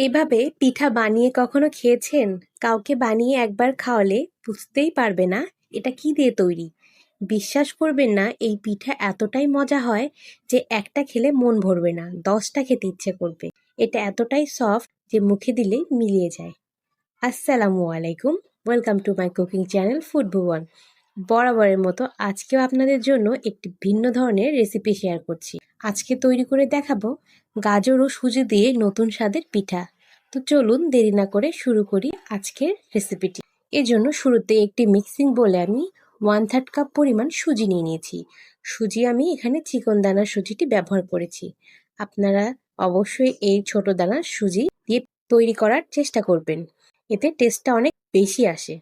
এভাবে পিঠা বানিয়ে কখনো খেয়েছেন? কাউকে বানিয়ে একবার খাওয়ালে বুঝতেই পারবে না এটা কি দিয়ে তৈরি। বিশ্বাস করবেন না, এই পিঠা এতটাই মজা হয় যে একটা খেলে মন ভরবে না, 10টা খেতে ইচ্ছে করবে। এটা এতটাই সফট যে মুখে দিলেই মিলিয়ে যায়। আসসালামু আলাইকুম, welcome to my cooking channel food Bhuban. বরাবরের মতো আজকেও আপনাদের জন্য একটি ভিন্ন ধরনের রেসিপি শেয়ার করছি। আজকে তৈরি করে দেখাবো গাজর ও সুজি দিয়ে নতুন স্বাদের পিঠা। তো চলুন দেরি না করে শুরু করি আজকের রেসিপিটি। এজন্য শুরুতে একটি মিক্সিং বোলে আমি 1/3 কাপ পরিমাণ সুজি নিয়ে নিয়েছি। সুজি আমি এখানে চিকন দানার সুজিটি ব্যবহার করেছি। আপনারা অবশ্যই এই ছোট দানার সুজি দিয়ে তৈরি করার চেষ্টা করবেন, এতে টেস্টটা অনেক বেশি আসে।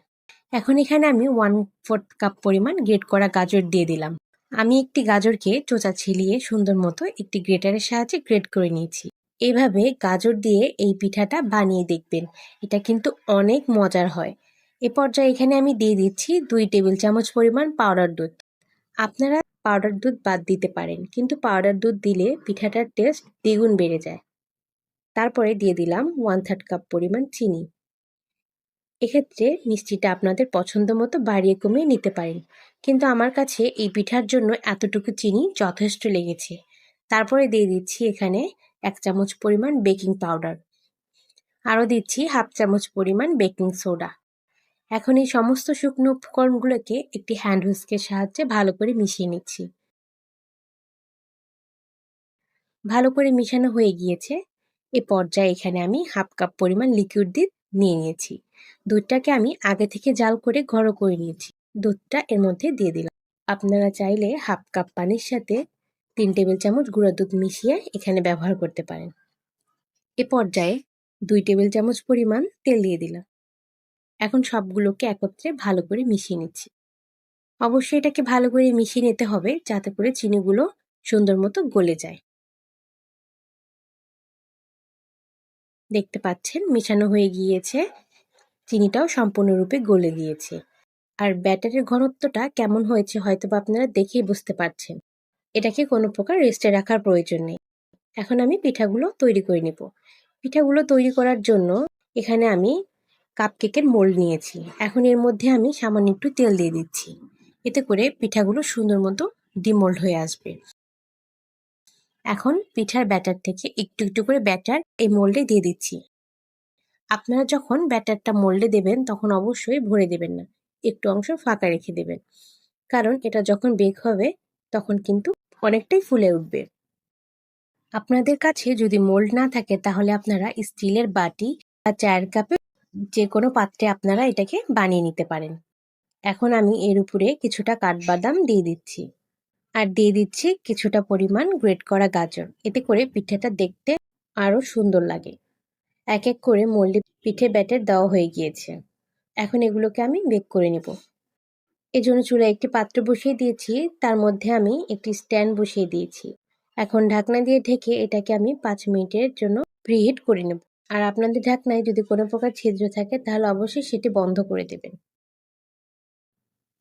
এখন এখানে আমি 1/4 কাপ পরিমাণ গ্রেট করা গাজর দিয়ে দিলাম। আমি একটি গাজরকে চোচা ছিলিয়ে সুন্দর মতো একটি গ্রেটারের সাহায্যে গ্রেট করে নিয়েছি। এভাবে গাজর দিয়ে এই পিঠাটা বানিয়ে দেখবেন, এটা কিন্তু অনেক মজার হয়। এ পর্যায়ে এখানে আমি দিয়ে দিচ্ছি 2 টেবিল চামচ পরিমাণ পাউডার দুধ। আপনারা পাউডার দুধ বাদ দিতে পারেন, কিন্তু পাউডার দুধ দিলে পিঠাটার টেস্ট দ্বিগুণ বেড়ে যায়। তারপরে দিয়ে দিলাম 1/3 কাপ পরিমাণ চিনি। এক্ষেত্রে মিষ্টিটা আপনাদের পছন্দ মতো বাড়িয়ে কমিয়ে নিতে পারেন, কিন্তু আমার কাছে এই পিঠার জন্য এতটুকু চিনি যথেষ্ট লেগেছে। তারপরে দিয়ে দিচ্ছি এখানে 1 চামচ পরিমাণ বেকিং পাউডার, আরও দিচ্ছি 1/2 চামচ পরিমাণ বেকিং সোডা। এখন এই সমস্ত শুকনো উপকরণগুলোকে একটি হ্যান্ড হুইস্কের সাহায্যে ভালো করে মিশিয়ে নিচ্ছি। ভালো করে মিশানো হয়ে গিয়েছে। এ পর্যায়ে এখানে আমি 1/2 কাপ পরিমাণ লিকুইড দুধ নিয়ে নিয়েছি। দুধটাকে আমি আগে থেকে জাল করে ঘন করে নিয়েছি। দুধটা এর মধ্যে দিয়ে দিলাম। আপনারা চাইলে 1/2 কাপ পানির সাথে 3 টেবিল চামচ গুঁড়া দুধ মিশিয়ে এখানে ব্যবহার করতে পারেন। এ পর্যায়ে 2 টেবিল চামচ পরিমাণ তেল দিয়ে দিলাম। এখন সবগুলোকে একত্রে ভালো করে মিশিয়ে নিচ্ছি। অবশ্যই এটাকে ভালো করে মিশিয়ে নিতে হবে যাতে করে চিনিগুলো সুন্দর মতো গলে যায়। দেখতে পাচ্ছেন মেশানো হয়ে গিয়েছে, চিনিটাও সম্পূর্ণরূপে গলে গিয়েছে। আর ব্যাটারের ঘনত্বটা কেমন হয়েছে হয়তোবা আপনারা দেখেই বুঝতে পারছেন। এটাকে কোনো প্রকার রেস্টে রাখার প্রয়োজন নেই। এখন আমি পিঠাগুলো তৈরি করে নেব। পিঠাগুলো তৈরি করার জন্য এখানে আমি কাপকেকের মোল্ড নিয়েছি। এখন এর মধ্যে আমি সামান্য একটু তেল দিয়ে দিচ্ছি, এতে করে পিঠাগুলো সুন্দর মতো ডিমোল্ড হয়ে আসবে। এখন পিঠার ব্যাটার থেকে একটু একটু করে ব্যাটার এই মোল্ডে দিয়ে দিচ্ছি। আপনারা যখন ব্যাটারটা মোল্ডে দেবেন তখন অবশ্যই ভরে দেবেন না, একটু অংশ ফাঁকা রেখে দেবেন, কারণ এটা যখন বেক হবে তখন কিন্তু অনেকটাই ফুলে উঠবে। আপনাদের কাছে যদি মোল্ড না থাকে তাহলে আপনারা স্টিলের বাটি বা চায়ের কাপে যে কোনো পাত্রে আপনারা এটাকে বানিয়ে নিতে পারেন। এখন আমি এর উপরে কিছুটা কাঠবাদাম দিয়ে দিচ্ছি, আর দিয়ে দিচ্ছি কিছুটা পরিমাণ গ্রেট করা গাজর, এতে করে পিঠাটা দেখতে আরো সুন্দর লাগে। এক এক করে মোল্ডে পিঠে ব্যাটার দেওয়া হয়ে গিয়েছে। এখন এগুলোকে আমি বেক করে নেব। এজন্য চুলায় একটি পাত্র বসিয়ে দিয়েছি, তার মধ্যে আমি একটি স্ট্যান্ড বসিয়ে দিয়েছি। এখন ঢাকনা দিয়ে ঢেকে এটাকে আমি 5 মিনিটের জন্য প্রিহিট করে নেব। আর আপনাদের ঢাকনায় যদি কোনো প্রকার ছিদ্র থাকে তাহলে অবশ্যই সেটি বন্ধ করে দেবেন।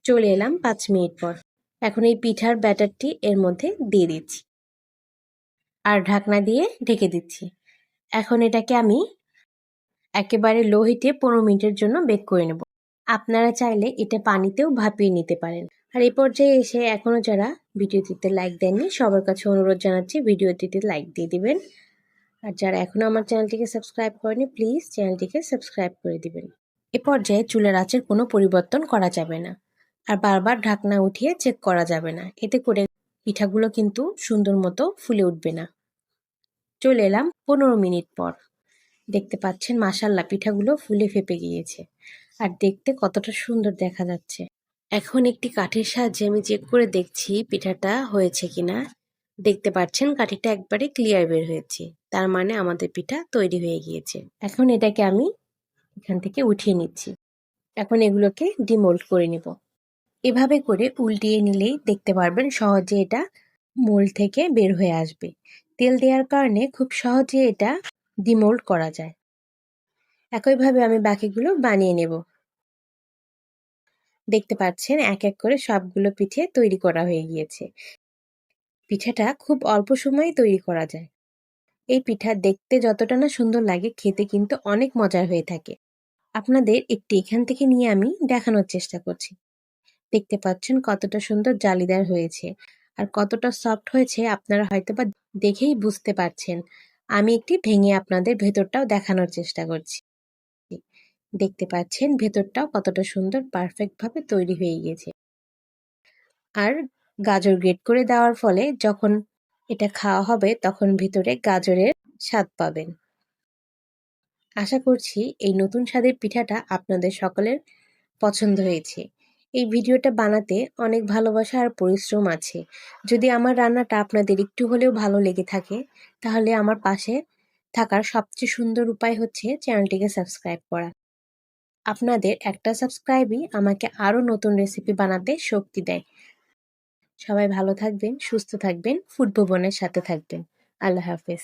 চলে এলাম 5 মিনিট পর। এখন এই পিঠার ব্যাটারটি এর মধ্যে দিয়ে দিচ্ছি আর ঢাকনা দিয়ে ঢেকে দিচ্ছি। এখন এটাকে আমি একেবারে লো হিটে 15 মিনিটের জন্য বেক করে নেব। আপনারা চাইলে এটা পানিতেও ভাপিয়ে নিতে পারেন। আর এই পর্যায়ে এসে এখনো যারা ভিডিওটিতে লাইক দেননি সবার কাছে অনুরোধ জানাচ্ছি ভিডিওটিতে লাইক দিয়ে দিবেন। আর যারা এখনো আমার চ্যানেলটিকে সাবস্ক্রাইব করেনি প্লিজ চ্যানেলটিকে সাবস্ক্রাইব করে দিবেন। এ পর্যায়ে চুলার আঁচের কোনো পরিবর্তন করা যাবে না, আর বারবার ঢাকনা উঠিয়ে চেক করা যাবে না, এতে করে পিঠাগুলো কিন্তু সুন্দর মতো ফুলে উঠবে না। চলে এলাম 15 মিনিট পর। দেখতে পাচ্ছেন মাশাআল্লাহ পিঠাগুলো ফুলে ফেপে গিয়েছে আর দেখতে কতটা সুন্দর দেখা যাচ্ছে। এখন একটি কাঠির সাহায্যে আমি চেক করে দেখছি পিঠাটা হয়েছে কিনা। দেখতে পাচ্ছেন কাঠিটা একবারে ক্লিয়ার বের হয়েছে, তার মানে আমাদের পিঠা তৈরি হয়ে গিয়েছে। এখন এটাকে আমি এখান থেকে উঠিয়ে নিচ্ছি। এখন এগুলোকে ডিমোল্ড করে নেব। এভাবে করে উল্টিয়ে নিলেই দেখতে পারবেন সহজে এটা মোল্ড থেকে বের হয়ে আসবে। তেল দেওয়ার কারণে খুব সহজে এটা ডিমোল্ড করা যায়। একইভাবে আমি বাকিগুলো বানিয়ে নেব। দেখতে পাচ্ছেন এক এক করে সবগুলো পিঠে তৈরি করা হয়ে গিয়েছে। পিঠাটা খুব অল্প সময়ে তৈরি করা যায়। এই পিঠা দেখতে যতটা না সুন্দর লাগে, খেতে কিন্তু অনেক মজার হয়ে থাকে। আপনাদের একটি এখান থেকে নিয়ে আমি দেখানোর চেষ্টা করছি। দেখতে পাচ্ছেন কতটা সুন্দর জালিদার হয়েছে আর কতটা সফট হয়েছে, আপনারা হয়তোবা দেখেই বুঝতে পারছেন। আমি একটি ভেঙে আপনাদের ভেতরটাও দেখানোর চেষ্টা করছি। দেখতে পাচ্ছেন ভেতরটাও কতটা সুন্দর পারফেক্ট ভাবে তৈরি হয়ে গেছে। আর গাজর গ্রেট করে দেওয়ার ফলে যখন এটা খাওয়া হবে তখন ভিতরে গাজরের স্বাদ পাবেন। আশা করছি এই নতুন স্বাদের পিঠাটা আপনাদের সকলের পছন্দ হয়েছে। এই ভিডিওটা বানাতে অনেক ভালোবাসা আর পরিশ্রম আছে। যদি আমার রান্নাটা আপনাদের একটু হলেও ভালো লেগে থাকে, তাহলে আমার পাশে থাকার সবচেয়ে সুন্দর উপায় হচ্ছে চ্যানেলটিকে সাবস্ক্রাইব করা। আপনাদের একটা সাবস্ক্রাইবই আমাকে আরও নতুন রেসিপি বানাতে শক্তি দেয়। সবাই ভালো থাকবেন, সুস্থ থাকবেন, ফুড ভুবনের সাথে থাকবেন। আল্লাহ হাফেজ।